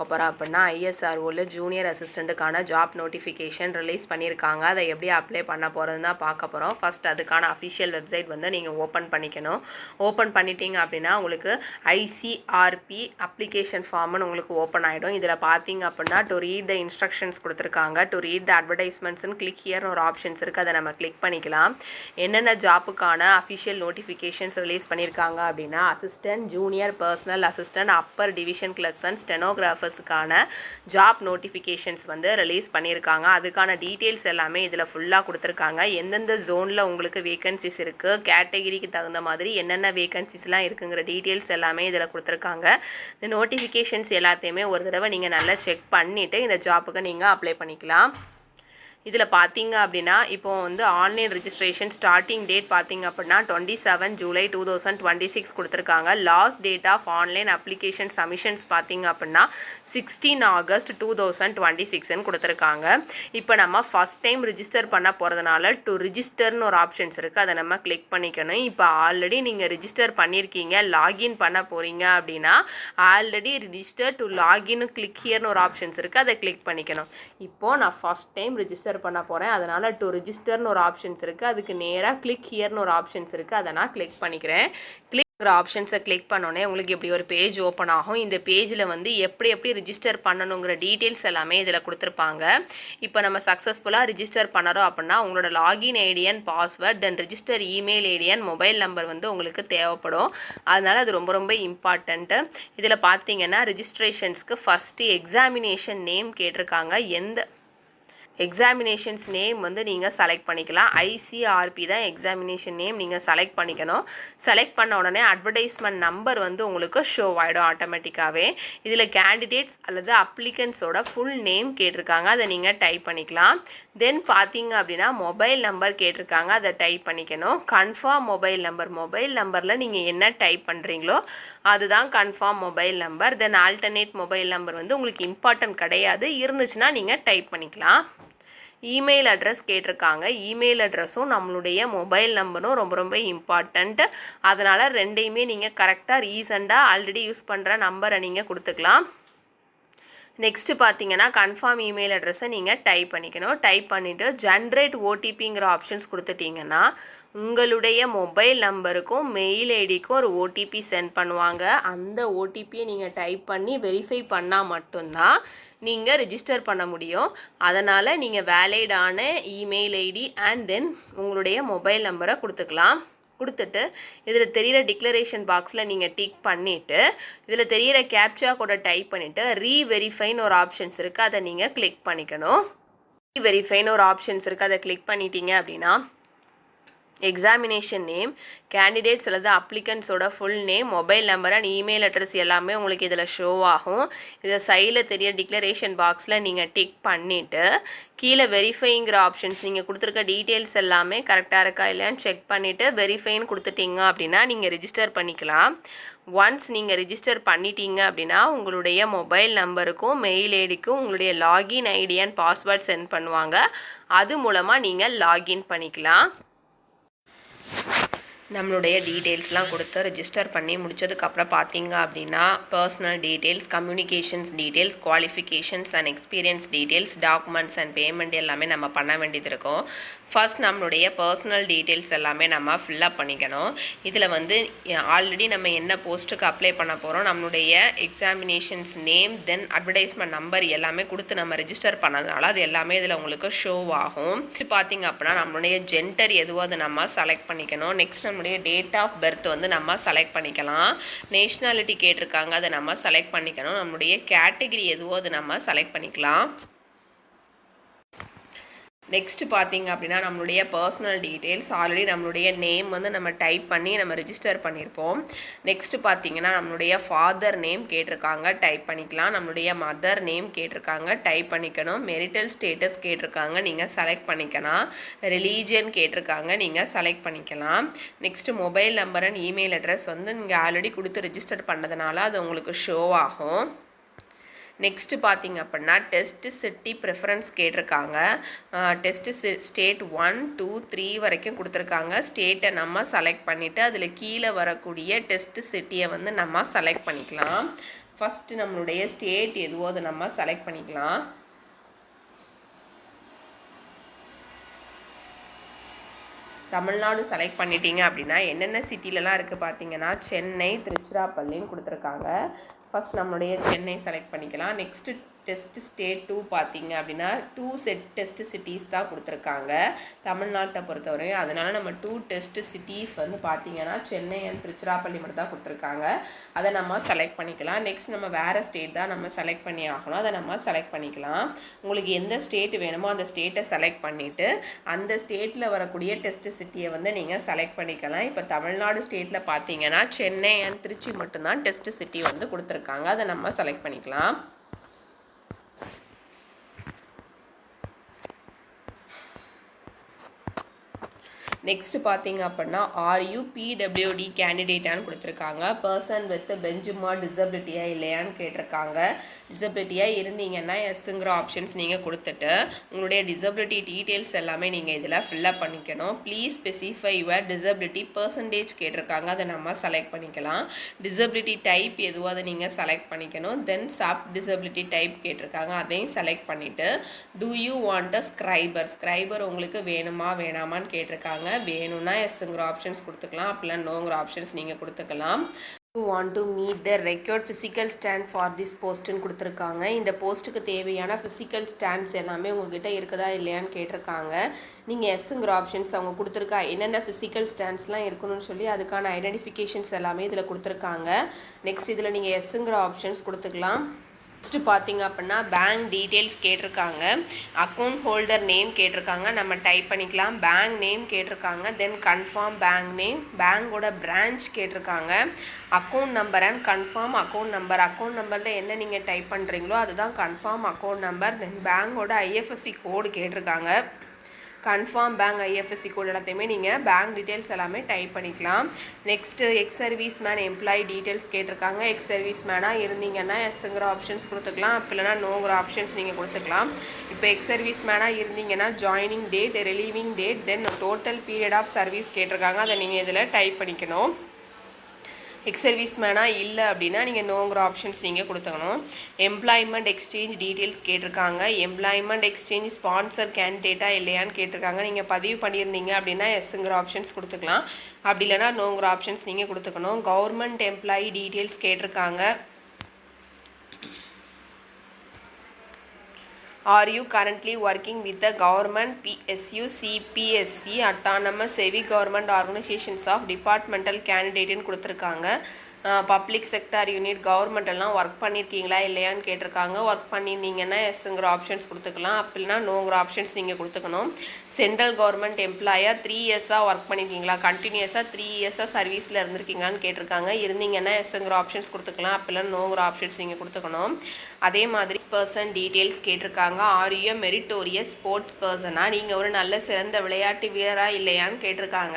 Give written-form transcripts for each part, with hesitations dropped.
அப்புறம் அப்படின்னா ஐஎஸ்ஆர்ஓவில் junior அசிஸ்டண்ட்டுக்கான job notification release பண்ணியிருக்காங்க. அதை எப்படி அப்ளை பண்ண போகிறதுன்னு தான் பார்க்க போகிறோம். ஃபஸ்ட் அதுக்கான அஃபிஷியல் வெப்சைட் வந்து நீங்கள் ஓப்பன் பண்ணிக்கணும். ஓப்பன் பண்ணிட்டீங்க அப்படின்னா உங்களுக்கு ஐசிஆர்பி அப்ளிகேஷன் ஃபார்ம்னு உங்களுக்கு ஓப்பன் ஆகிடும். இதில் பார்த்தீங்க அப்படின்னா டு ரீட் த இன்ஸ்ட்ரக்ஷன்ஸ் கொடுத்துருக்காங்க. டு ரீட் த அட்வர்டைஸ்மெண்ட்ஸ்னு கிளிக் ஹியர்னு ஒரு ஆப்ஷன்ஸ் இருக்குது. அதை நம்ம கிளிக் பண்ணிக்கலாம். என்னென்ன ஜாப்புக்கான அஃபிஷியல் நோட்டிஃபிகேஷன்ஸ் ரிலீஸ் பண்ணியிருக்காங்க அப்படின்னா assistant, junior personal assistant, upper division clerks and ஸ்டெனோகிராஃபர்ஸ்க்கான ஜாப் நோட்டிஃபிகேஷன்ஸ் வந்து ரிலீஸ் பண்ணியிருக்காங்க. அதுக்கான டீட்டெயில்ஸ் எல்லாமே இதில் ஃபுல்லாக கொடுத்துருக்காங்க. எந்தெந்த ஜோனில் உங்களுக்கு வேகன்சிஸ் இருக்குது, கேட்டகிரிக்கு தகுந்த மாதிரி என்னென்ன வேகன்சிஸ்லாம் இருக்குங்கிற டீட்டெயில்ஸ் எல்லாமே இதில் கொடுத்துருக்காங்க. இந்த நோட்டிஃபிகேஷன்ஸ் எல்லாத்தையுமே ஒரு தடவை நீங்கள் நல்லா செக் பண்ணிவிட்டு இந்த ஜாப்புக்கு நீங்கள் அப்ளை பண்ணிக்கலாம். இதில் பார்த்தீங்க அப்படின்னா இப்போ வந்து ஆன்லைன் ரிஜிஸ்ட்ரேஷன் ஸ்டார்டிங் டேட் பார்த்தீங்க அப்படின்னா 27 ஜூலை 2026 கொடுத்துருக்காங்க. Last date of online application submissions பார்த்தீங்க அப்படின்னா 16 ஆகஸ்ட் 2026ன்னு கொடுத்துருக்காங்க. இப்போ நம்ம ஃபஸ்ட் டைம் ரிஜிஸ்டர் பண்ண போகிறதுனால டு ரிஜிஸ்டர்னு ஒரு ஆப்ஷன்ஸ் இருக்குது. அதை நம்ம கிளிக் பண்ணிக்கணும். இப்போ ஆல்ரெடி நீங்கள் ரிஜிஸ்டர் பண்ணியிருக்கீங்க, லாகின் பண்ண போகிறீங்க அப்படின்னா already register to login click ஹியர்னு ஒரு ஆப்ஷன்ஸ் இருக்குது. அதை கிளிக் பண்ணிக்கணும். இப்போது நான் ஃபஸ்ட் டைம் ரிஜிஸ்டர் பண்ண போகிறேன், அதனால் டு ரிஜிஸ்டர்னு ஒரு ஆப்ஷன்ஸ் இருக்குது. அதுக்கு நேராக கிளிக் ஹியர்னு ஒரு ஆப்ஷன்ஸ் இருக்குது. அதை நான் கிளிக் பண்ணிக்கிறேன். கிளிக் ஆப்ஷன்ஸை கிளிக் பண்ணோன்னே உங்களுக்கு இப்படி ஒரு பேஜ் ஓப்பன் ஆகும். இந்த பேஜில் வந்து எப்படி ரிஜிஸ்டர் பண்ணணுங்கிற டீட்டெயில்ஸ் எல்லாமே இதில் கொடுத்துருப்பாங்க. இப்போ நம்ம சக்ஸஸ்ஃபுல்லாக ரிஜிஸ்டர் பண்ணுறோம் அப்படின்னா உங்களோட login ID and password, then register email ID and mobile number வந்து உங்களுக்கு தேவைப்படும். அதனால் அது ரொம்ப இம்பார்ட்டண்ட்டு. இதில் பார்த்தீங்கன்னா ரிஜிஸ்ட்ரேஷன்ஸ்க்கு ஃபஸ்ட்டு எக்ஸாமினேஷன் நேம் கேட்டிருக்காங்க. எந்த எக்ஸாமினேஷன்ஸ் நேம் வந்து நீங்கள் செலக்ட் பண்ணிக்கலாம். ஐசிஆர்பி தான் எக்ஸாமினேஷன் நேம் நீங்கள் செலக்ட் பண்ணிக்கணும். செலக்ட் பண்ண உடனே அட்வர்டைஸ்மெண்ட் நம்பர் வந்து உங்களுக்கு ஷோ ஆகிடும் ஆட்டோமேட்டிக்காகவே. இதில் கேண்டிடேட்ஸ் அல்லது அப்ளிகன்ஸோட ஃபுல் நேம் கேட்டிருக்காங்க. அதை நீங்கள் டைப் பண்ணிக்கலாம். தென் பார்த்தீங்க அப்படின்னா மொபைல் நம்பர் கேட்டிருக்காங்க. அதை டைப் பண்ணிக்கணும். கன்ஃபார்ம் மொபைல் நம்பரில் நீங்கள் என்ன டைப் பண்ணுறீங்களோ அதுதான் கன்ஃபார்ம் மொபைல் நம்பர். தென் ஆல்டர்னேட் மொபைல் நம்பர் வந்து உங்களுக்கு இம்பார்ட்டன்ட் கிடையாது, இருந்துச்சுன்னா நீங்கள் டைப் பண்ணிக்கலாம். இமெயில் அட்ரஸ் கேட்டிருக்காங்க. இமெயில் அட்ரஸும் நம்மளுடைய மொபைல் நம்பரும் ரொம்ப இம்பார்ட்டண்ட். அதனால் ரெண்டையுமே நீங்கள் கரெக்டாக ரீசெண்டாக ஆல்ரெடி யூஸ் பண்ணுற நம்பரை நீங்கள் கொடுத்துக்கலாம். நெக்ஸ்ட்டு பார்த்தீங்கன்னா கன்ஃபார்ம் இமெயில் அட்ரஸை நீங்கள் டைப் பண்ணிக்கணும். டைப் பண்ணிவிட்டு ஜென்ரேட் ஓடிபிங்கிற ஆப்ஷன்ஸ் கொடுத்துட்டிங்கன்னா உங்களுடைய மொபைல் நம்பருக்கும் மெயில் ஐடிக்கும் ஒரு ஓடிபி சென்ட் பண்ணுவாங்க. அந்த ஓடிபியை நீங்கள் டைப் பண்ணி வெரிஃபை பண்ணால் மட்டும்தான் நீங்கள் ரிஜிஸ்டர் பண்ண முடியும். அதனால் நீங்கள் வேலிடான இமெயில் ஐடி அண்ட் தென் உங்களுடைய மொபைல் நம்பரை கொடுத்துட்டு இதில் தெரிகிற டிக்ளரேஷன் பாக்ஸில் நீங்கள் டிக் பண்ணிவிட்டு இதில் தெரிகிற கேப்சா கூட டைப் பண்ணிவிட்டு ரீவெரிஃபைன்னு ஒரு ஆப்ஷன்ஸ் இருக்குது. அதை நீங்கள் கிளிக் பண்ணிக்கணும். ரீவெரிஃபைன்னு ஒரு ஆப்ஷன்ஸ் இருக்குது. அதை கிளிக் பண்ணிட்டீங்க அப்படின்னா எக்ஸாமினேஷன் நேம், கேண்டிடேட்ஸ் அல்லது அப்ளிகன்ஸோட full name, mobile number and email address எல்லாமே உங்களுக்கு இதில் ஷோ ஆகும். இதை சைடில் தெரிய டிக்ளரேஷன் பாக்ஸில் நீங்கள் டிக் பண்ணிவிட்டு கீழே வெரிஃபைங்கிற ஆப்ஷன்ஸ் நீங்கள் கொடுத்துருக்க டீட்டெயில்ஸ் எல்லாமே கரெக்டாக இருக்கா இல்லையான்னு செக் பண்ணிவிட்டு வெரிஃபைன்னு கொடுத்துட்டீங்க அப்படின்னா நீங்கள் ரிஜிஸ்டர் பண்ணிக்கலாம். ஒன்ஸ் நீங்கள் ரிஜிஸ்டர் பண்ணிட்டீங்க அப்படின்னா உங்களுடைய மொபைல் நம்பருக்கும் மெயில் ஐடிக்கும் உங்களுடைய login ID and password sent பண்ணுவாங்க. அது மூலமாக நீங்கள் லாகின் பண்ணிக்கலாம். நம்மளுடைய டீட்டெயில்ஸ்லாம் கொடுத்து ரிஜிஸ்டர் பண்ணி முடிச்சதுக்கப்புறம் பார்த்தீங்க அப்படின்னா personal details, communications details, qualifications and experience details, documents and payment எல்லாமே நம்ம பண்ண வேண்டியது இருக்கும். ஃபர்ஸ்ட் நம்மளுடைய பர்சனல் டீட்டெயில்ஸ் எல்லாமே நம்ம ஃபில்லப் பண்ணிக்கணும். இதில் வந்து ஆல்ரெடி நம்ம என்ன போஸ்ட்டுக்கு அப்ளை பண்ண போகிறோம், நம்மளுடைய எக்ஸாமினேஷன்ஸ் நேம், தென் அட்வர்டைஸ்மெண்ட் நம்பர் எல்லாமே கொடுத்து நம்ம ரிஜிஸ்டர் பண்ணதுனால அது எல்லாமே இதில் உங்களுக்கு ஷோ ஆகும். பார்த்தீங்க அப்படின்னா நம்மளுடைய ஜெண்டர் எதுவோ அதை நம்ம செலக்ட் பண்ணிக்கணும். நெக்ஸ்ட் நம்மளுடைய டேட் ஆஃப் பர்த் வந்து நம்ம செலக்ட் பண்ணிக்கலாம். நேஷ்னாலிட்டி கேட்டிருக்காங்க, அதை நம்ம செலக்ட் பண்ணிக்கணும். நம்மளுடைய கேட்டகிரி எதுவோ அதை நம்ம செலக்ட் பண்ணிக்கலாம். நெக்ஸ்ட்டு பார்த்தீங்க அப்படின்னா நம்மளுடைய பர்சனல் டீட்டெயில்ஸ் ஆல்ரெடி நம்மளுடைய நேம் வந்து நம்ம டைப் பண்ணி நம்ம ரிஜிஸ்டர் பண்ணியிருப்போம். நெக்ஸ்ட்டு பார்த்தீங்கன்னா நம்மளுடைய ஃபாதர் நேம் கேட்டிருக்காங்க, டைப் பண்ணிக்கலாம். நம்மளுடைய மதர் நேம் கேட்டிருக்காங்க, டைப் பண்ணிக்கணும். மெரிட்டல் ஸ்டேட்டஸ் கேட்டிருக்காங்க, நீங்கள் செலக்ட் பண்ணிக்கலாம். ரிலீஜியன் கேட்டிருக்காங்க, நீங்கள் செலக்ட் பண்ணிக்கலாம். Next mobile number and email address வந்து நீங்கள் ஆல்ரெடி கொடுத்து ரிஜிஸ்டர் பண்ணதுனால அது உங்களுக்கு ஷோ ஆகும். நெக்ஸ்ட்டு பார்த்தீங்க அப்படின்னா டெஸ்ட் சிட்டி ப்ரிஃபரன்ஸ் கேட்டிருக்காங்க. டெஸ்ட்டு ஸ்டேட் 1, 2, 3 வரைக்கும் கொடுத்துருக்காங்க. ஸ்டேட்டை நம்ம செலக்ட் பண்ணிவிட்டு அதில் கீழே வரக்கூடிய டெஸ்ட் சிட்டியை வந்து நம்ம செலக்ட் பண்ணிக்கலாம். ஃபஸ்ட்டு நம்மளுடைய ஸ்டேட் எதுவோ அதை நம்ம செலக்ட் பண்ணிக்கலாம். தமிழ்நாடு செலக்ட் பண்ணிட்டீங்க அப்படின்னா என்னென்ன சிட்டிலலாம் இருக்குது பார்த்தீங்கன்னா சென்னை, திருச்சிராப்பள்ளின்னு கொடுத்துருக்காங்க. ஃபஸ்ட் நம்மளுடைய சென்னை செலக்ட் பண்ணிக்கலாம். நெக்ஸ்ட்டு டெஸ்ட் ஸ்டேட் 2 பார்த்தீங்க அப்படின்னா 2 செட் டெஸ்ட் சிட்டிஸ் தான் கொடுத்துருக்காங்க தமிழ்நாட்டை பொறுத்தவரையும். அதனால் நம்ம 2 டெஸ்ட் சிட்டிஸ் வந்து பார்த்தீங்கன்னா சென்னை அண்ட் திருச்சிராப்பள்ளி மட்டும் தான் கொடுத்துருக்காங்க. அதை நம்ம செலக்ட் பண்ணிக்கலாம். நெக்ஸ்ட் நம்ம வேறு ஸ்டேட் தான் நம்ம செலக்ட் பண்ணி ஆகணும். அதை நம்ம செலக்ட் பண்ணிக்கலாம். உங்களுக்கு எந்த ஸ்டேட் வேணுமோ அந்த ஸ்டேட்டை செலக்ட் பண்ணிவிட்டு அந்த ஸ்டேட்டில் வரக்கூடிய டெஸ்ட் சிட்டியை வந்து நீங்கள் செலக்ட் பண்ணிக்கலாம். இப்போ தமிழ்நாடு ஸ்டேட்டில் பார்த்தீங்கன்னா சென்னை அண்ட் திருச்சி மட்டும்தான் டெஸ்ட் சிட்டி வந்து கொடுத்துருக்காங்க. அதை நம்ம செலக்ட் பண்ணிக்கலாம். நெக்ஸ்ட் பார்த்தீங்க அப்படின்னா ஆர்யூ பிடபிள்யூடி கேண்டிடேட்டான்னு கொடுத்துருக்காங்க. பர்சன் வித் பெஞ்சுமா டிசபிலிட்டியாக இல்லையான்னு கேட்டிருக்காங்க. டிசபிலிட்டியாக இருந்தீங்கன்னா எஸ்ங்கிற ஆப்ஷன்ஸ் நீங்கள் கொடுத்துட்டு உங்களுடைய டிசபிலிட்டி டீட்டெயில்ஸ் எல்லாமே நீங்கள் இதில் ஃபில்லப் பண்ணிக்கணும். Please specify your disability percentage கேட்டிருக்காங்க. அதை நம்ம செலக்ட் பண்ணிக்கலாம். டிசபிலிட்டி டைப் எதுவோ அதை நீங்கள் செலக்ட் பண்ணிக்கணும். தென் சப் டிசபிலிட்டி டைப் கேட்டிருக்காங்க. அதையும் செலக்ட் பண்ணிவிட்டு do you want a scribe உங்களுக்கு வேணுமா வேணாமான்னு கேட்டிருக்காங்க. வேணும்னா எஸ்ங்கிற ஆப்ஷன்ஸ் கொடுத்துக்கலாம். அப்படிலாம் நோங்கிற ஆப்ஷன்ஸ் நீங்கள் கொடுத்துக்கலாம். You want to meet the required physical stand for this போஸ்ட்டுன்னு கொடுத்துருக்காங்க. இந்த போஸ்ட்டுக்கு தேவையான ஃபிசிக்கல் ஸ்டாண்ட்ஸ் எல்லாமே உங்ககிட்ட இருக்குதா இல்லையான்னு கேட்டிருக்காங்க. நீங்கள் எஸ்ங்கிற ஆப்ஷன்ஸ் அவங்க கொடுத்துருக்கா என்னென்ன ஃபிசிக்கல் ஸ்டாண்ட்ஸ்லாம் இருக்கணும்னு சொல்லி அதுக்கான ஐடென்டிஃபிகேஷன்ஸ் எல்லாமே இதில் கொடுத்துருக்காங்க. நெக்ஸ்ட் இதில் நீங்கள் எஸ்ங்கிற ஆப்ஷன்ஸ் கொடுத்துக்கலாம். நெக்ஸ்ட்டு பார்த்தீங்க அப்படின்னா பேங்க் டீட்டெயில்ஸ் கேட்டிருக்காங்க. அக்கௌண்ட் ஹோல்டர் நேம் கேட்டிருக்காங்க. நம்ம டைப் பண்ணிக்கலாம். பேங்க் நேம் கேட்டிருக்காங்க. தென் கன்ஃபார்ம் பேங்க் நேம், பேங்கோட பிரான்ச் கேட்டிருக்காங்க. Account number and confirm account number. Account நம்பரில் என்ன நீங்கள் டைப் பண்ணுறீங்களோ அதுதான் கன்ஃபார்ம் அக்கௌண்ட் நம்பர். தென் பேங்கோட ஐஎஃப்எஸ்சி கோடு கேட்டிருக்காங்க. கன்ஃபார்ம் பேங்க் ஐஎஃப்எஸ்சி கோட் எல்லாத்தையுமே நீங்கள் பேங்க் டீட்டெயில்ஸ் எல்லாமே டைப் பண்ணிக்கலாம். Next ex service man employee details கேட்டிருக்காங்க. எக்ஸ் சர்வீஸ் மேனாக இருந்தீங்கன்னா எஸ்ங்கிற ஆப்ஷன்ஸ் கொடுத்துக்கலாம். அப்போ இல்லைனா நோங்கிற ஆப்ஷன்ஸ் நீங்கள் கொடுத்துக்கலாம். இப்போ எக்ஸ் சர்வீஸ் மேனாக இருந்தீங்கன்னா joining date, relieving date, then total period of service கேட்டிருக்காங்க. அதை நீங்கள் இதில் டைப் பண்ணிக்கணும். எக்ஸ் சர்வீஸ் மேனாக இல்லை அப்படின்னா நீங்கள் நோங்கிற ஆப்ஷன்ஸ் நீங்கள் கொடுத்துக்கணும். எம்ப்ளாய்மெண்ட் எக்ஸ்சேஞ்ச் டீட்டெயில்ஸ் கேட்டிருக்காங்க. எம்ப்ளாய்மெண்ட் எக்ஸ்சேஞ்ச் ஸ்பான்சர் கேண்டிடேட்டாக இல்லையான்னு கேட்டிருக்காங்க. நீங்கள் பதிவு பண்ணியிருந்தீங்க அப்படின்னா எஸ்ங்கிற ஆப்ஷன்ஸ் கொடுத்துக்கலாம். அப்படி இல்லைனா நோங்கிற ஆப்ஷன்ஸ் நீங்கள் கொடுத்துக்கணும். கவர்மெண்ட் எம்ப்ளாயி டீட்டெயில்ஸ் கேட்டிருக்காங்க. Are you currently working with the government, PSU, CPSC, autonomous semi-government organizations of departmental candidate கொடுத்துருக்காங்க. பப்ளிக் செக்டார் யூனிட் கவர்மெண்ட் எல்லாம் ஒர்க் பண்ணியிருக்கீங்களா இல்லையான்னு கேட்டிருக்காங்க. ஒர்க் பண்ணியிருந்தீங்கன்னா எஸ்ங்கிற ஆப்ஷன்ஸ் கொடுத்துக்கலாம். அப்படின்னா நோங்கிற ஆப்ஷன்ஸ் நீங்கள் கொடுத்துக்கணும். சென்ட்ரல் கவர்மெண்ட் எம்ப்ளாயாக 3 இயர்ஸாக ஒர்க் பண்ணியிருக்கீங்களா, கண்டினியூஸாக 3 இயர்ஸாக சர்வீஸில் இருந்திருக்கீங்களான்னு கேட்டிருக்காங்க. இருந்தீங்கன்னா எஸ்ங்கிற ஆப்ஷன்ஸ் கொடுத்துக்கலாம். அப்படிலாம் நோங்கிற ஆப்ஷன்ஸ் நீங்கள் கொடுத்துக்கணும். அதே மாதிரி பர்சன் டீட்டெயில்ஸ் கேட்டிருக்காங்க. ஆர் யூ மெரிட்டோரியஸ் ஸ்போர்ட்ஸ் பர்சனாக, நீங்கள் ஒரு நல்ல சிறந்த விளையாட்டு வீரராக இல்லையான்னு கேட்டிருக்காங்க.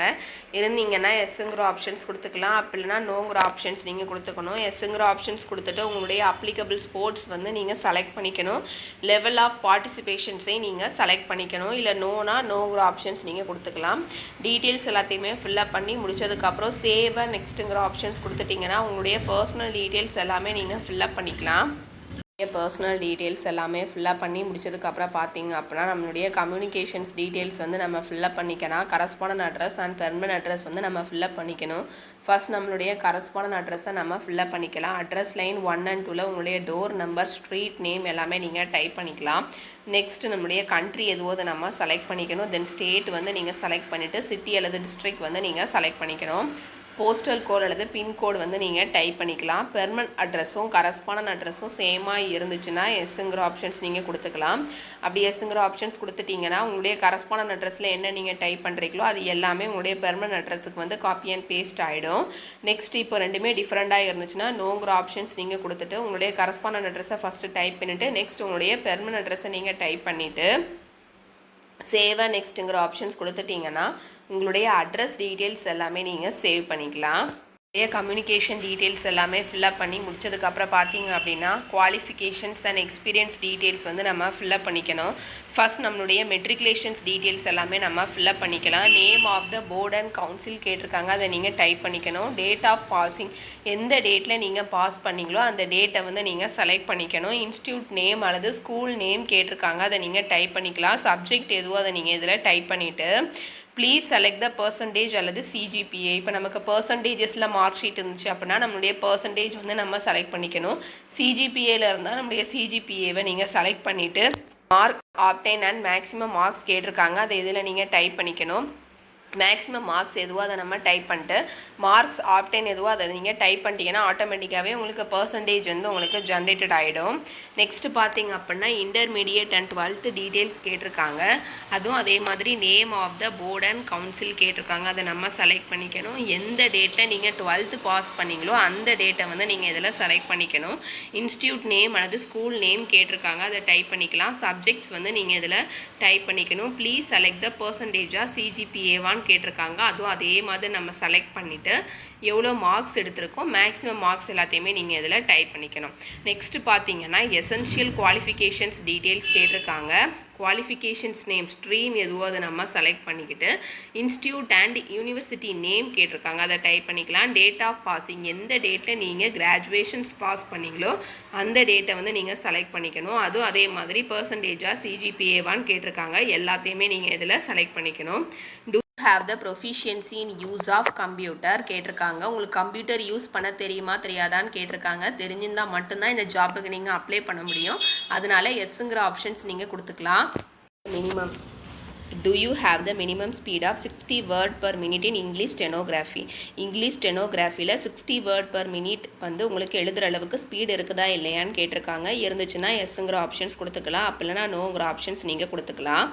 இருந்தீங்கன்னா எஸ்ங்கிற ஆப்ஷன்ஸ் கொடுத்துக்கலாம். அப்படின்னா நோங்கிற ஆப்ஷன்ஸ் நீங்கள் கொடுத்துக்கணும். எஸ்ங்கிற ஆப்ஷன்ஸ் கொடுத்துட்டு உங்களுடைய அப்ளிகபிள் ஸ்போர்ட்ஸ் வந்து நீங்கள் செலக்ட் பண்ணிக்கணும். லெவல் ஆஃப் பார்ட்டிசிபேஷன்ஸை நீங்கள் செலக்ட் பண்ணிக்கணும். இல்லை நோங்கிற ஆப்ஷன்ஸ் நீங்கள் கொடுத்துக்கலாம். டீட்டெயில்ஸ் எல்லாத்தையுமே ஃபில்லப் பண்ணி முடிச்சதுக்கப்புறம் சேவ் நெக்ஸ்ட்டுங்கிற ஆப்ஷன்ஸ் கொடுத்துட்டிங்கன்னா உங்களுடைய பர்சனல் டீட்டெயில்ஸ் எல்லாமே நீங்கள் ஃபில்லப் பண்ணிக்கலாம். பர்சனல் டீட்டெயில்ஸ் எல்லாமே ஃபில்லப் பண்ணி முடிச்சதுக்கப்புறம் பார்த்தீங்க அப்படின்னா நம்மளுடைய கம்யூனிகேஷன்ஸ் டீட்டெயில்ஸ் வந்து நம்ம ஃபில்லப் பண்ணிக்கலாம். Correspondent address and permanent address வந்து நம்ம ஃபில்லப் பண்ணிக்கணும். ஃபர்ஸ்ட் நம்மளுடைய கரஸ்பாண்டன்ட் அட்ரஸை நம்ம ஃபில்லப் பண்ணிக்கலாம். அட்ரஸ் லைன் 1 and 2ல் உங்களுடைய டோர் நம்பர், ஸ்ட்ரீட் நேம் எல்லாமே நீங்கள் டைப் பண்ணிக்கலாம். நெக்ஸ்ட் நம்மளுடைய கண்ட்ரி எதுவோ அதை நம்ம செலக்ட் பண்ணிக்கணும். தென் ஸ்டேட் வந்து நீங்கள் செலக்ட் பண்ணிவிட்டு சிட்டி அல்லது டிஸ்ட்ரிக்ட் வந்து நீங்கள் செலக்ட் பண்ணிக்கணும். போஸ்டல் கோட் அல்லது பின்கோடு வந்து நீங்கள் டைப் பண்ணிக்கலாம். பெர்மனன்ட் அட்ரஸும் கரஸ்பாண்டன்ட் அட்ரஸும் சேமாக இருந்துச்சுன்னா எஸ்ங்கிற ஆப்ஷன்ஸ் நீங்கள் கொடுத்துக்கலாம். அப்படி எஸ்ங்கிற ஆப்ஷன்ஸ் கொடுத்துட்டிங்கன்னா உங்களுடைய கரஸ்பாண்டன்ட் அட்ரஸில் என்ன நீங்கள் டைப் பண்ணுறீங்களோ அது எல்லாமே உங்களுடைய பெர்மனன்ட் அட்ரஸுக்கு வந்து காப்பி அண்ட் பேஸ்ட் ஆகிடும். நெக்ஸ்ட் இப்போ ரெண்டுமே டிஃப்ரெண்ட்டாக இருந்துச்சுன்னா நோங்கிற ஆப்ஷன்ஸ் நீங்கள் கொடுத்துட்டு உங்களுடைய கரஸ்பாண்டன்ட் அட்ரஸை ஃபஸ்ட்டு டைப் பண்ணிவிட்டு நெக்ஸ்ட் உங்களுடைய பெர்மனன்ட் அட்ரஸை நீங்கள் டைப் பண்ணிவிட்டு சேவ் நெக்ஸ்ட்டுங்கிற ஆப்ஷன்ஸ் கொடுத்துட்டிங்கன்னா உங்களுடைய அட்ரஸ் டீட்டெயில்ஸ் எல்லாமே நீங்கள் சேவ் பண்ணிக்கலாம். கம்யூனிகேஷன் டீட்டெயில்ஸ் எல்லாமே ஃபில்அப் பண்ணி முடிச்சதுக்கப்புறம் பார்த்தீங்க அப்படின்னா குவாலிஃபிகேஷன்ஸ் அண்ட் எக்ஸ்பீரியன்ஸ் டீட்டெயில்ஸ் வந்து நம்ம ஃபில்அப் பண்ணிக்கணும். ஃபர்ஸ்ட் நம்மளுடைய மெட்ரிகுலேஷன்ஸ் டீட்டெயில்ஸ் எல்லாமே நம்ம ஃபில்அப் பண்ணிக்கலாம். Name of the board and council கேட்டிருக்காங்க, அதை நீங்கள் டைப் பண்ணிக்கணும். டேட் ஆஃப் பாசிங், எந்த டேட்டில் நீங்கள் பாஸ் பண்ணீங்களோ அந்த டேட்டை வந்து நீங்கள் செலக்ட் பண்ணிக்கணும். இன்ஸ்டியூட் நேம் அல்லது ஸ்கூல் நேம் கேட்டிருக்காங்க, அதை நீங்கள் டைப் பண்ணிக்கலாம். சப்ஜெக்ட் எதுவோ அதை நீங்கள் இதில் டைப் பண்ணிவிட்டு ப்ளீஸ் செலக்ட் த பர்சன்டேஜ் அல்லது சிஜிபிஏ. இப்போ நமக்கு பர்சன்டேஜஸில் மார்க் ஷீட் இருந்துச்சு அப்படின்னா நம்மளுடைய பர்சன்டேஜ் வந்து நம்ம செலக்ட் பண்ணிக்கணும். சிஜிபிஏல இருந்தால் நம்மளுடைய சிஜிபிஏவை நீங்கள் செலக்ட் பண்ணிவிட்டு mark obtained and maximum marks கேட்டிருக்காங்க, அதை இதில் நீங்கள் டைப் பண்ணிக்கணும். மேக்ஸிமம் மார்க்ஸ் எதுவோ அதை நம்ம டைப் பண்ணிட்டு மார்க்ஸ் ஆப்டைன் எதுவோ அதை நீங்கள் டைப் பண்ணிட்டீங்கன்னா ஆட்டோமேட்டிக்காகவே உங்களுக்கு பர்சன்டேஜ் வந்து உங்களுக்கு ஜென்ரேட்டட் ஆகிடும். நெக்ஸ்ட்டு பார்த்தீங்க அப்படின்னா இன்டர்மீடியட் அண்ட் 12th டீட்டெயில்ஸ் கேட்டிருக்காங்க, அதுவும் அதே மாதிரி name of the board and council கேட்டிருக்காங்க, அதை நம்ம செலக்ட் பண்ணிக்கணும். எந்த டேட்டில் நீங்கள் 12th பாஸ் பண்ணீங்களோ அந்த டேட்டை வந்து நீங்கள் இதில் செலக்ட் பண்ணிக்கணும். இன்ஸ்டியூட் நேம் அல்லது ஸ்கூல் நேம் கேட்டிருக்காங்க, அதை டைப் பண்ணிக்கலாம். சப்ஜெக்ட்ஸ் வந்து நீங்கள் இதில் டைப் பண்ணிக்கணும். ப்ளீஸ் செலக்ட் த பர்சன்டேஜாக சிஜிபிஏவான் கேட்டிருக்காங்க, அதுவும் அதே மாதிரி நம்ம செலக்ட் பண்ணிவிட்டு எவ்வளோ மார்க்ஸ் எடுத்திருக்கோம் மேக்ஸிமம் மார்க்ஸ் எல்லாத்தையுமே நீங்கள் இதில் டைப் பண்ணிக்கணும். நெக்ஸ்ட்டு பார்த்தீங்கன்னா எசென்ஷியல் குவாலிஃபிகேஷன்ஸ் டீட்டெயில்ஸ் கேட்டிருக்காங்க. குவாலிஃபிகேஷன்ஸ் நேம் ஸ்ட்ரீம் எதுவோ அதை நம்ம செலக்ட் பண்ணிக்கிட்டு இன்ஸ்டியூட் அண்ட் யூனிவர்சிட்டி நேம் கேட்டிருக்காங்க, அதை டைப் பண்ணிக்கலாம். டேட் ஆஃப் பாசிங், எந்த டேட்டில் நீங்கள் கிராஜுவேஷன்ஸ் பாஸ் பண்ணீங்களோ அந்த டேட்டை வந்து நீங்கள் செலக்ட் பண்ணிக்கணும். அதுவும் அதே மாதிரி பர்சன்டேஜாக சிஜிபிஏவான்னு கேட்டிருக்காங்க, எல்லாத்தையுமே நீங்கள் இதில் செலக்ட் பண்ணிக்கணும். have the proficiency in use of computer கேட்டிருக்காங்க. உங்களுக்கு கம்ப்யூட்டர் யூஸ் பண்ண தெரியுமா தெரியாதான்னு கேட்டிருக்காங்க. தெரிஞ்சிருந்தா மட்டும்தான் இந்த ஜாப்புக்கு நீங்கள் அப்ளை பண்ண முடியும். அதனால எஸ்ங்கிற ஆப்ஷன்ஸ் நீங்கள் கொடுத்துக்கலாம். Minimum do you have the minimum speed of 60 word per minute in English stenography? English ஸ்டெனோகிராஃபியில் 60 word per minute வந்து உங்களுக்கு எழுதுகிற அளவுக்கு ஸ்பீடு இருக்குதா இல்லையான்னு கேட்டிருக்காங்க. இருந்துச்சுன்னா எஸ்ங்கிற ஆப்ஷன்ஸ் கொடுத்துக்கலாம், அப்போ இல்லைனா நோங்கிற ஆப்ஷன்ஸ் நீங்கள் கொடுத்துக்கலாம்.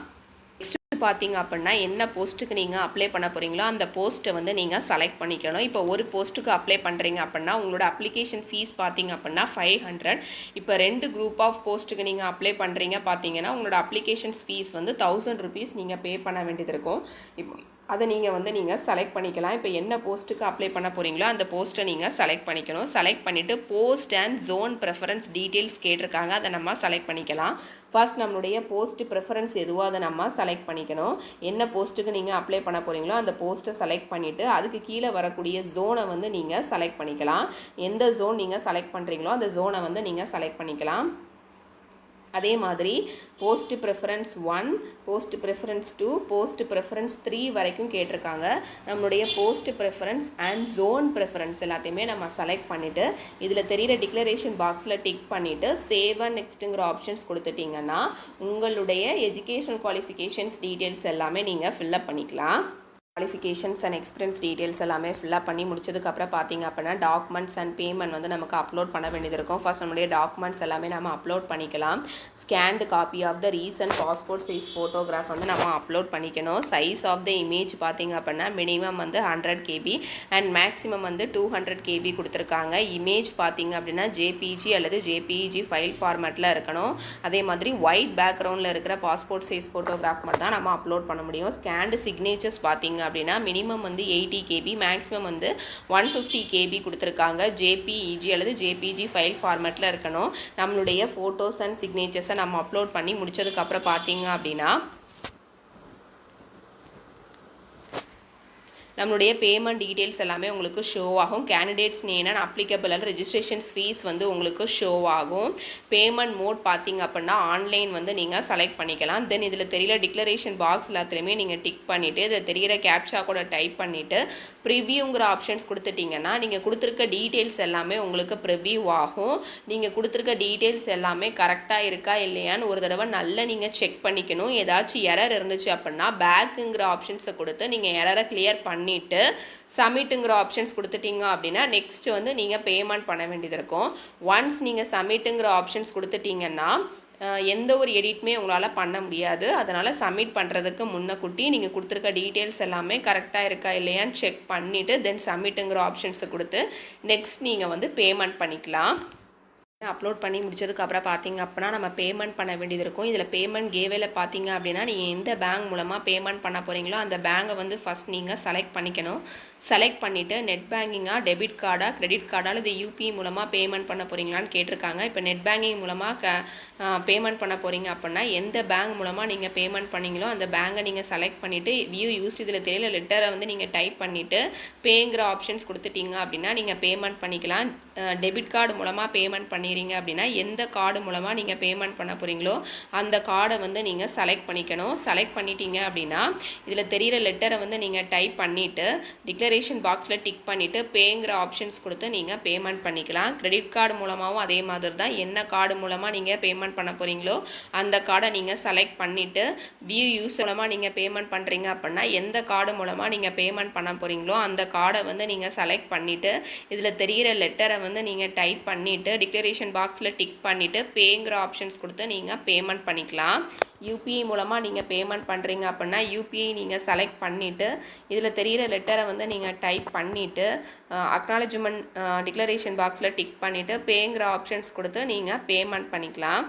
பார்த்தீங்க அப்படின்னா என்ன போஸ்ட்டுக்கு நீங்கள் அப்ளை பண்ண போகிறீங்களோ அந்த போஸ்ட்டை வந்து நீங்கள் செலக்ட் பண்ணிக்கணும். இப்போ ஒரு போஸ்ட்டுக்கு அப்ளை பண்ணுறீங்க அப்படின்னா உங்களோட அப்ளிகேஷன் ஃபீஸ் பார்த்தீங்க அப்படின்னா 500. இப்போ 2 குரூப் ஆஃப் போஸ்ட்டுக்கு நீங்கள் அப்ளை பண்ணுறீங்க பார்த்தீங்கன்னா உங்களோட அப்ளிகேஷன்ஸ் ஃபீஸ் வந்து 1000 rupees நீங்கள் பே பண்ண வேண்டியது இருக்கும். இப்போ அதை நீங்கள் வந்து நீங்கள் செலக்ட் பண்ணிக்கலாம். இப்போ என்ன போஸ்ட்டுக்கு அப்ளை பண்ண போகிறீங்களோ அந்த போஸ்ட்டை நீங்கள் செலக்ட் பண்ணிக்கணும். செலக்ட் பண்ணிவிட்டு post and zone preference details கேட்டிருக்காங்க, அதை நம்ம செலக்ட் பண்ணிக்கலாம். ஃபர்ஸ்ட் நம்மளுடைய போஸ்ட் ப்ரெஃபரன்ஸ் எதுவோ அதை நம்ம செலக்ட் பண்ணிக்கணும். என்ன போஸ்ட்டுக்கு நீங்கள் அப்ளை பண்ண போகிறீங்களோ அந்த போஸ்ட்டை செலக்ட் பண்ணிவிட்டு அதுக்கு கீழே வரக்கூடிய ஜோனை வந்து நீங்கள் செலக்ட் பண்ணிக்கலாம். எந்த ஜோன் நீங்கள் செலக்ட் பண்ணுறீங்களோ அந்த ஜோனை வந்து நீங்கள் செலக்ட் பண்ணிக்கலாம். அதே மாதிரி post preference 1, post preference 2, post preference 3 வரைக்கும் கேட்டிருக்காங்க. நம்மளுடைய post preference and zone preference எல்லாத்தையுமே நம்ம செலக்ட் பண்ணிவிட்டு இதில் தெரிகிற டிக்ளரேஷன் பாக்ஸில் டிக் பண்ணிவிட்டு சேவ் அண்ட் நெக்ஸ்ட்டுங்கிற ஆப்ஷன்ஸ் கொடுத்துட்டிங்கன்னா உங்களுடைய எஜுகேஷன் குவாலிஃபிகேஷன்ஸ் டீட்டெயில்ஸ் எல்லாமே நீங்கள் ஃபில்அப் பண்ணிக்கலாம். குவாலிஃபிகேஷன்ஸ் அண்ட் எக்ஸ்பீரியன்ஸ் டீட்டெயில்ஸ் எல்லாமே ஃபில்அப் பண்ணி முடிச்சதுக்கப்புறம் பார்த்தீங்க அப்படின்னா டாக்குமெண்ட்ஸ் அண்ட் பேமெண்ட் வந்து நமக்கு அப்லோட் பண்ண வேண்டியது இருக்கும். ஃபர்ஸ்ட் நம்மளுடைய டாக்குமெண்ட்ஸ் எல்லாமே நம்ம அப்லோட் பண்ணிக்கலாம். Scanned copy of the recent passport size photograph வந்து நம்ம அப்லோட் பண்ணிக்கணும். சைஸ் ஆஃப் த இமேஜ் பார்த்தீங்க அப்படின்னா மினிமம் வந்து 100 KB அண்ட் மேக்ஸிமம் வந்து 200 KB கொடுத்துருக்காங்க. இமேஜ் பார்த்தீங்க அப்படின்னா ஜேபிஜி அல்லது ஜேபிஇஜி ஃபைல் ஃபார்மேட்டில் இருக்கணும். அதே மாதிரி ஒயிட் பேக்ரவுண்டில் இருக்கிற பாஸ்போர்ட் சைஸ் ஃபோட்டோகிராஃப் மட்டும் தான் நம்ம அப்லோட் பண்ண முடியும். ஸ்கேன்டு சிக்னேச்சர்ஸ் பார்த்தீங்க அப்படின்னா மினிமம் வந்து 80 KB, மேக்ஸிமம் வந்து 150 KB கொடுத்துருக்காங்க. ஜேபிஇஜி அல்லது ஜேபிஜி ஃபைல் ஃபார்மேட்டில் இருக்கணும். நம்மளுடைய ஃபோட்டோஸ் அண்ட் சிக்னேச்சர்ஸை நம்ம அப்லோட் பண்ணி முடிச்சதுக்கப்புறம் பார்த்தீங்க அப்படின்னா நம்மளுடைய பேமெண்ட் டீட்டெயில்ஸ் எல்லாமே உங்களுக்கு ஷோ ஆகும். Candidates name and applicable registrations fees வந்து உங்களுக்கு ஷோ ஆகும். பேமெண்ட் மோட் பார்த்தீங்க அப்படின்னா ஆன்லைன் வந்து நீங்கள் செலக்ட் பண்ணிக்கலாம். தென் இதில் தெரியல டிக்ளரேஷன் பாக்ஸ் எல்லாத்துலேயுமே நீங்கள் டிக் பண்ணிவிட்டு இதில் தெரிகிற கேப்சா கூட டைப் பண்ணிவிட்டு ப்ரிவியூங்கிற ஆப்ஷன்ஸ் கொடுத்துட்டிங்கன்னா நீங்கள் கொடுத்துருக்க டீட்டெயில்ஸ் எல்லாமே உங்களுக்கு ப்ரிவியூ ஆகும். நீங்கள் கொடுத்துருக்க டீட்டெயில்ஸ் எல்லாமே கரெக்டாக இருக்கா இல்லையான்னு ஒரு தடவை நல்லா நீங்கள் செக் பண்ணிக்கணும். ஏதாச்சும் எரர் இருந்துச்சு அப்படின்னா பேக்குங்கிற ஆப்ஷன்ஸை கொடுத்து நீங்கள் எரரை கிளியர் பண்ணிவிட்டு சப்மிட்டுங்கிற ஆப்ஷன்ஸ் கொடுத்துட்டீங்க அப்படின்னா நெக்ஸ்ட் வந்து நீங்கள் பேமெண்ட் பண்ண வேண்டியது இருக்கும். ஒன்ஸ் நீங்கள் சப்மிட்டுங்கிற ஆப்ஷன்ஸ் கொடுத்துட்டீங்கன்னா எந்த ஒரு எடிட்டுமே உங்களால் பண்ண முடியாது. அதனால் சப்மிட் பண்ணுறதுக்கு முன்னக்கூட்டி நீங்கள் கொடுத்துருக்க டீட்டெயில்ஸ் எல்லாமே கரெக்டாக இருக்கா இல்லையான்னு செக் பண்ணிவிட்டு தென் சப்மிட்டுங்கிற ஆப்ஷன்ஸை கொடுத்து நெக்ஸ்ட் நீங்கள் வந்து பேமெண்ட் பண்ணிக்கலாம். அப்லோட் பண்ணி முடிச்சதுக்கப்புறம் பார்த்தீங்க அப்படின்னா நம்ம பேமெண்ட் பண்ண வேண்டியது இருக்கும். இதில் பேமெண்ட் கேவேல பார்த்தீங்க அப்படின்னா நீங்கள் எந்த பேங்க் மூலமாக பேமெண்ட் பண்ண போகிறீங்களோ அந்த பேங்கை வந்து ஃபஸ்ட் நீங்கள் செலக்ட் பண்ணிக்கணும். செலக்ட் பண்ணிவிட்டு நெட் பேங்கிங்கா, டெபிட் கார்டா, கிரெடிட் கார்டா அல்லது யூபிஐ மூலமாக பேமெண்ட் பண்ண போகிறீங்களான்னு கேட்டிருக்காங்க. இப்போ நெட் பேங்கிங் மூலமாக பேமெண்ட் பண்ண போகிறீங்க அப்படின்னா எந்த பேங்க் மூலமாக நீங்கள் பேமெண்ட் பண்ணீங்களோ அந்த பேங்கை நீங்கள் செலக்ட் பண்ணிவிட்டு வியூ யூஸ் இதில் தெரியல லெட்டரை வந்து நீங்கள் டைப் பண்ணிவிட்டு பேங்கிற ஆப்ஷன்ஸ் கொடுத்துட்டீங்க அப்படின்னா நீங்கள் பேமெண்ட் பண்ணிக்கலாம். டெபிட் கார்டு மூலமாக பேமெண்ட் பண்ணிடுறீங்க அப்படின்னா எந்த கார்டு மூலமாக நீங்கள் பேமெண்ட் பண்ண போகிறீங்களோ அந்த கார்டை வந்து நீங்கள் செலக்ட் பண்ணிக்கணும். செலக்ட் பண்ணிட்டீங்க அப்படின்னா இதில் தெரிகிற லெட்டரை வந்து நீங்கள் டைப் பண்ணிவிட்டு டிக்ளரேஷன் பாக்ஸில் டிக் பண்ணிவிட்டு பேங்கிற ஆப்ஷன்ஸ் கொடுத்து நீங்கள் பேமெண்ட் பண்ணிக்கலாம். கிரெடிட் கார்டு மூலமாகவும் அதே மாதிரி தான். என்ன கார்டு மூலமாக நீங்கள் பேமெண்ட் பண்ண போகிறீங்களோ அந்த கார்டை நீங்கள் செலக்ட் பண்ணிவிட்டு வியூ யூஸ் மூலமாக நீங்கள் பேமெண்ட் பண்ணுறீங்க அப்படின்னா எந்த கார்டு மூலமாக நீங்கள் பேமெண்ட் பண்ண போகிறீங்களோ அந்த கார்டை வந்து நீங்கள் செலக்ட் பண்ணிவிட்டு இதில் தெரிகிற லெட்டரை வந்து நீங்கள் டைப் பண்ணிவிட்டு டிக்ளரேஷன் பாக்ஸில் டிக் பண்ணிவிட்டு பேங்கிற ஆப்ஷன்ஸ் கொடுத்து நீங்கள் பேமெண்ட் பண்ணிக்கலாம். யூபிஐ மூலமாக நீங்கள் பேமெண்ட் பண்ணுறீங்க அப்படின்னா யூபிஐ நீங்கள் செலக்ட் பண்ணிவிட்டு இதில் தெரிகிற லெட்டரை வந்து நீங்கள் டைப் பண்ணிவிட்டு அக்னாலஜ்மெண்ட் டிக்ளரேஷன் பாக்ஸில் டிக் பண்ணிவிட்டு பேங்கிற ஆப்ஷன்ஸ் கொடுத்து நீங்கள் பேமெண்ட் பண்ணிக்கலாம்.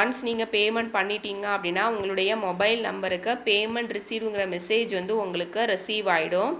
ஒன்ஸ் நீங்கள் பேமெண்ட் பண்ணிட்டீங்க அப்படின்னா உங்களுடைய மொபைல் நம்பருக்கு பேமெண்ட் ரிசீவ்ங்கிற மெசேஜ் வந்து உங்களுக்கு ரிசீவ் ஆகிடும்.